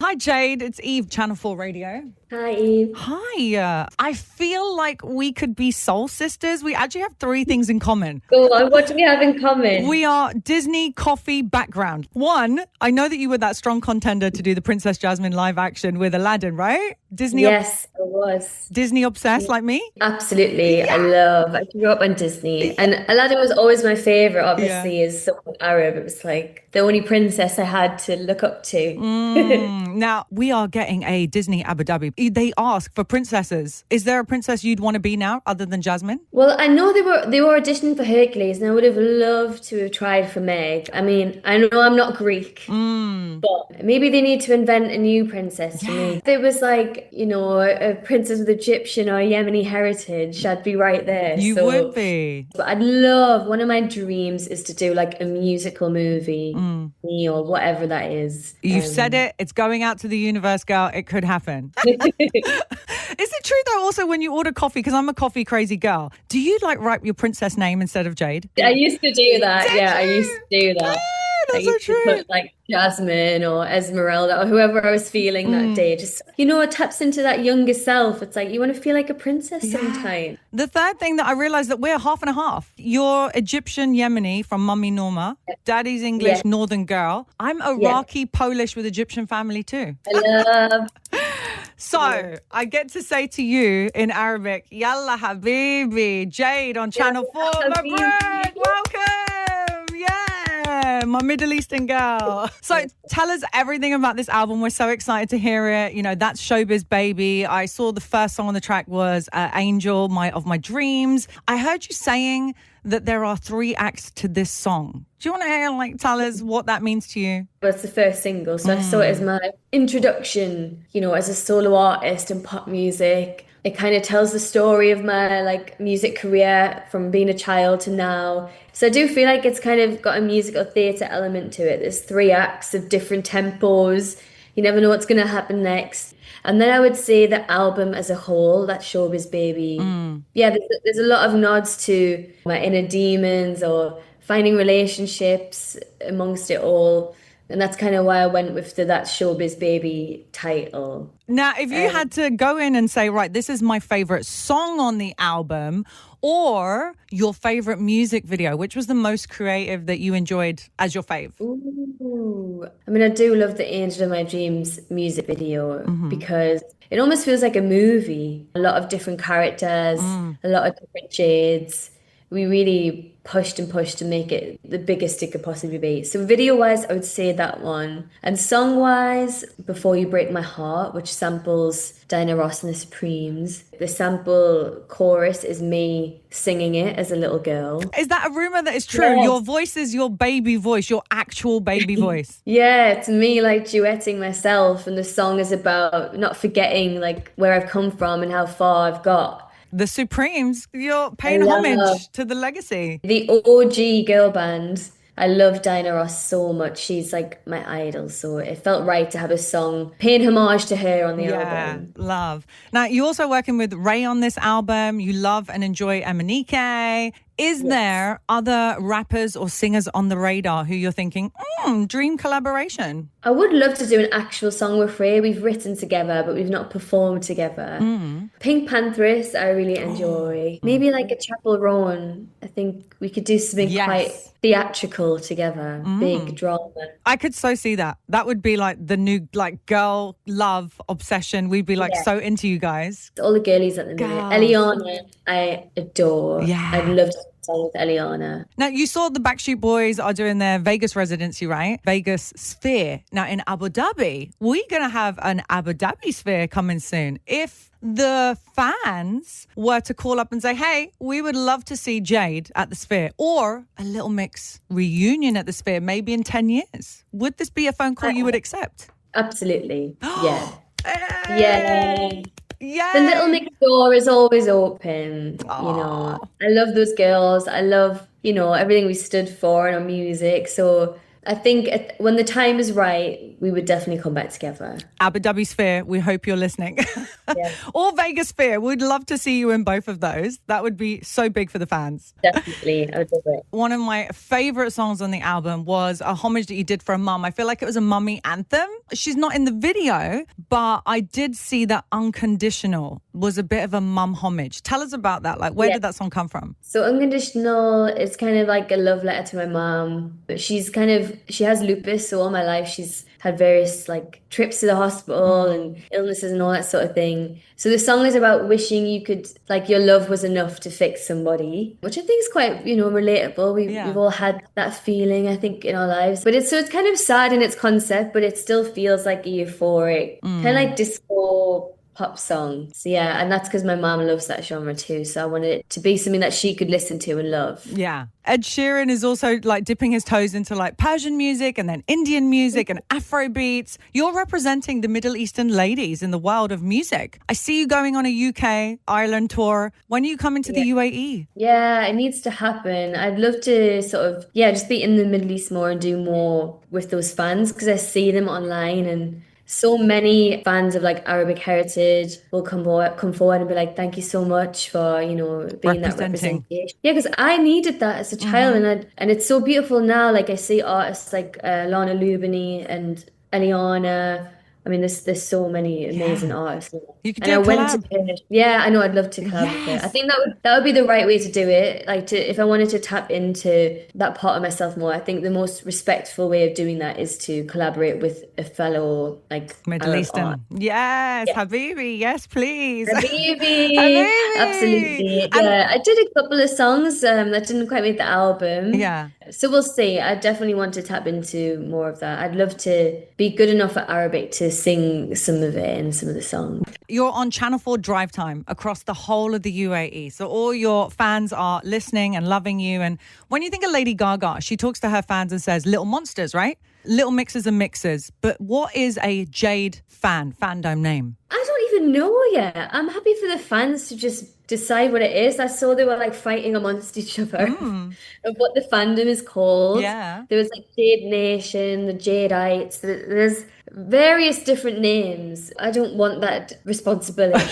Hi, Jade. It's Eve, Channel 4 Radio. Hi, Eve. Hi. I feel like we could be soul sisters. We actually have three things in common. Go on, what do we have in common? We are Disney coffee background. One, I know that you were that strong contender to do the Princess Jasmine live action with Aladdin, right? Yes, I was. Disney obsessed like me? Absolutely. I grew up on Disney. And Aladdin was always my favorite, obviously, as someone Arab. It was like the only princess I had to look up to. Now, we are getting a Disney Abu Dhabi. They ask for princesses. Is there a princess you'd want to be now other than Jasmine? Well, I know they were auditioning for Hercules, and I would have loved to have tried for Meg. I mean, I know I'm not Greek, but maybe they need to invent a new princess for me. If it was like, a princess with Egyptian or Yemeni heritage, I'd be right there. You would be. But one of my dreams is to do like a musical movie or whatever that is. You've said it. It's going out to the universe, girl. It could happen. Is it true though also when you order coffee, because I'm a coffee crazy girl, do you like write your princess name instead of Jade? I used to do that. I used to do that. That's so true. To put like Jasmine or Esmeralda or whoever I was feeling that day. Just, it taps into that younger self. It's like you want to feel like a princess sometimes. The third thing that I realized that we're half and a half. You're Egyptian Yemeni from Mummy Norma. Daddy's English Northern girl. I'm Iraqi Polish with Egyptian family too. I love. So I get to say to you in Arabic, Yalla Habibi, Jade on Channel 4. Mabruk, welcome. Yeah, my Middle Eastern girl. So tell us everything about this album. We're so excited to hear it. That's Showbiz Baby. I saw the first song on the track was Angel, of my dreams. I heard you saying that there are 3 acts to this song. Do you want to tell us what that means to you? Well, it's the first single, so I saw it as my introduction, as a solo artist in pop music. It kind of tells the story of my music career from being a child to now. So I do feel like it's kind of got a musical theatre element to it. There's 3 acts of different tempos. You never know what's going to happen next. And then I would say the album as a whole, that Showbiz Baby. Yeah, there's a lot of nods to my inner demons or finding relationships amongst it all. And that's kind of why I went with that Showbiz Baby title. Now, if you had to go in and say, right, this is my favorite song on the album or your favorite music video, which was the most creative that you enjoyed as your fave? Ooh. I mean, I do love the Angel of My Dreams music video because it almost feels like a movie. A lot of different characters, a lot of different shades. We really pushed to make it the biggest it could possibly be. So video-wise, I would say that one. And song-wise, Before You Break My Heart, which samples Diana Ross and the Supremes. The sample chorus is me singing it as a little girl. Is that a rumor that is true? Yes. Your voice is your baby voice, your actual baby voice. Yeah, it's me duetting myself, and the song is about not forgetting where I've come from and how far I've got. The Supremes, you're paying homage to the legacy. The OG girl band. I love Diana Ross so much. She's my idol. So it felt right to have a song paying homage to her on the album. Love. Now, you're also working with Ray on this album. You love and enjoy Emanike. Is there other rappers or singers on the radar who you're thinking, dream collaboration? I would love to do an actual song with Ray. We've written together, but we've not performed together. Pink Panthers, I really enjoy. Maybe a Chapel Roan. I think we could do something quite theatrical together. Big drama. I could so see that. That would be the new girl love obsession. We'd be so into you guys. All the girlies at the minute. Eliana, I adore. Yeah. I'd love to song with Eliana. Now, you saw the Backstreet Boys are doing their Vegas residency, right? Vegas Sphere. Now, in Abu Dhabi, we're going to have an Abu Dhabi Sphere coming soon. If the fans were to call up and say, hey, we would love to see Jade at the Sphere or a Little Mix reunion at the Sphere, maybe in 10 years, would this be a phone call you would accept? Absolutely. Yeah. Yeah. Yeah. The Little Mix door is always open. I love those girls. I love, everything we stood for in our music. So I think when the time is right, we would definitely come back together. Abu Dhabi Sphere, we hope you're listening. Yeah. Or Vegas Sphere. We'd love to see you in both of those. That would be so big for the fans. Definitely. I would love it. One of my favorite songs on the album was a homage that you did for a mum. I feel like it was a mummy anthem. She's not in the video, but I did see that Unconditional was a bit of a mum homage. Tell us about that. Like, where did that song come from? So Unconditional is kind of like a love letter to my mom. But she has lupus, so all my life she's had various like trips to the hospital and illnesses and all that sort of thing. So the song is about wishing you could, like, your love was enough to fix somebody, which I think is quite, relatable. We've all had that feeling, I think, in our lives. But it's kind of sad in its concept, but it still feels like a euphoric, kind of like disco pop song. So yeah, and that's because my mom loves that genre too. So I wanted it to be something that she could listen to and love. Yeah. Ed Sheeran is also like dipping his toes into like Persian music and then Indian music and Afro beats. You're representing the Middle Eastern ladies in the world of music. I see you going on a UK, Ireland tour. When are you coming to the UAE? Yeah, it needs to happen. I'd love to sort of, just be in the Middle East more and do more with those fans because I see them online, and so many fans of like Arabic heritage will come forward and be like, thank you so much for, being that representation. Yeah, because I needed that as a child, and it's so beautiful now. Like I see artists like Lana Lubini and Eliana. I mean, there's so many amazing artists. You could do a collab. I know, I'd love to collab with it. I think that would be the right way to do it. Like, if I wanted to tap into that part of myself more, I think the most respectful way of doing that is to collaborate with a fellow like Middle Eastern. Yes, Habibi. Yes, please. Habibi. Habibi. Absolutely. Yeah, I did a couple of songs that didn't quite make the album. Yeah. So we'll see. I definitely want to tap into more of that. I'd love to be good enough at Arabic to sing some of it and some of the songs. You're on Channel 4 Drive Time across the whole of the UAE. So all your fans are listening and loving you. And when you think of Lady Gaga, she talks to her fans and says, little monsters, right? Little mixers and mixers. But what is a Jade fandom name? I don't even know yet. I'm happy for the fans to just decide what it is. I saw they were like fighting amongst each other of what the fandom is called. Yeah. There was like Jade Nation, the Jadeites. There's various different names. I don't want that responsibility.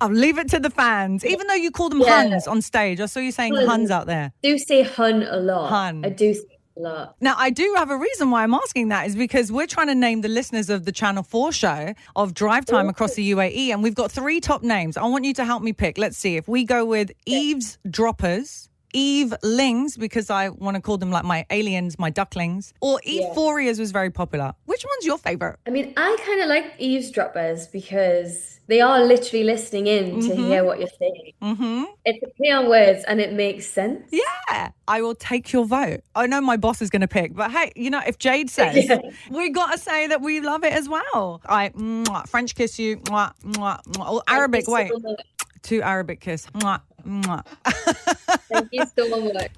I'll leave it to the fans. Even though you call them Huns on stage. I saw you saying Huns out there. I do say Hun a lot. Hun. I do say a lot. Now, I do have a reason why I'm asking that is because we're trying to name the listeners of the Channel 4 show of Drive Time across the UAE, and we've got 3 top names. I want you to help me pick. Let's see. If we go with Eve's Droppers, Eve Lings, because I want to call them like my aliens, my ducklings, or Euphorias was very popular. Which one's your favorite? I mean, I kind of like eavesdroppers because they are literally listening in to hear what you're saying. It's a play on words and it makes sense. Yeah, I will take your vote. I know my boss is going to pick, but hey, if Jade says, we got to say that we love it as well. French kiss you, or Arabic, wait. To Arabic kiss. Mwah, mwah. Thank you so much.